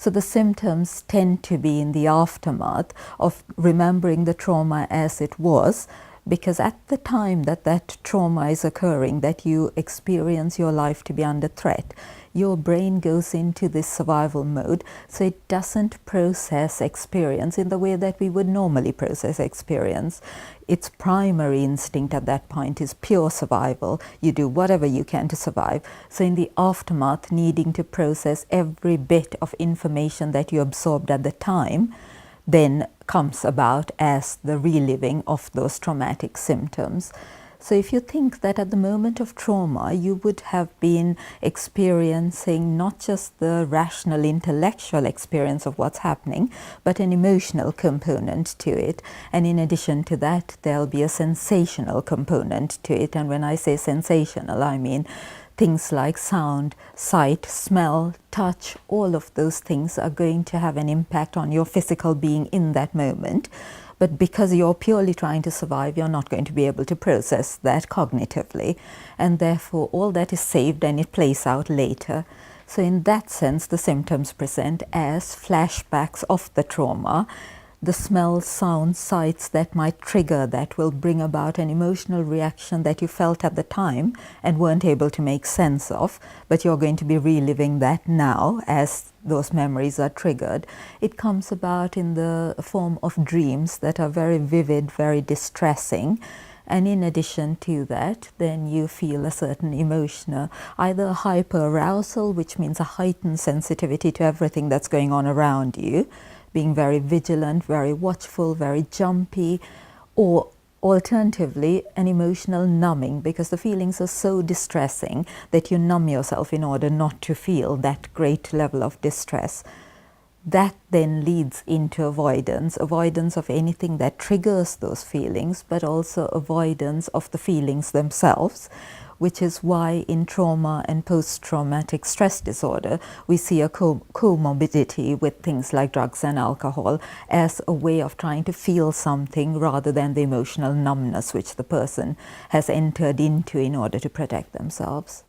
So the symptoms tend to be in the aftermath of remembering the trauma as it was, because at the time that that trauma is occurring, that you experience your life to be under threat, your brain goes into this survival mode, so it doesn't process experience in the way that we would normally process experience. Its primary instinct at that point is pure survival. You do whatever you can to survive. So in the aftermath, needing to process every bit of information that you absorbed at the time then comes about as the reliving of those traumatic symptoms. So if you think that at the moment of trauma, you would have been experiencing not just the rational, intellectual experience of what's happening, but an emotional component to it. And in addition to that, there'll be a sensational component to it. And when I say sensational, I mean things like sound, sight, smell, touch, all of those things are going to have an impact on your physical being in that moment. But because you're purely trying to survive, you're not going to be able to process that cognitively. And therefore, all that is saved and it plays out later. So in that sense, the symptoms present as flashbacks of the trauma. The smells, sounds, sights that might trigger that will bring about an emotional reaction that you felt at the time and weren't able to make sense of, but you're going to be reliving that now as those memories are triggered. It comes about in the form of dreams that are very vivid, very distressing. And in addition to that, then you feel a certain emotional, either hyperarousal, which means a heightened sensitivity to everything that's going on around you, being very vigilant, very watchful, very jumpy, or alternatively, an emotional numbing, because the feelings are so distressing that you numb yourself in order not to feel that great level of distress. That then leads into avoidance of anything that triggers those feelings, but also avoidance of the feelings themselves, which is why in trauma and post-traumatic stress disorder, we see a comorbidity with things like drugs and alcohol as a way of trying to feel something rather than the emotional numbness which the person has entered into in order to protect themselves.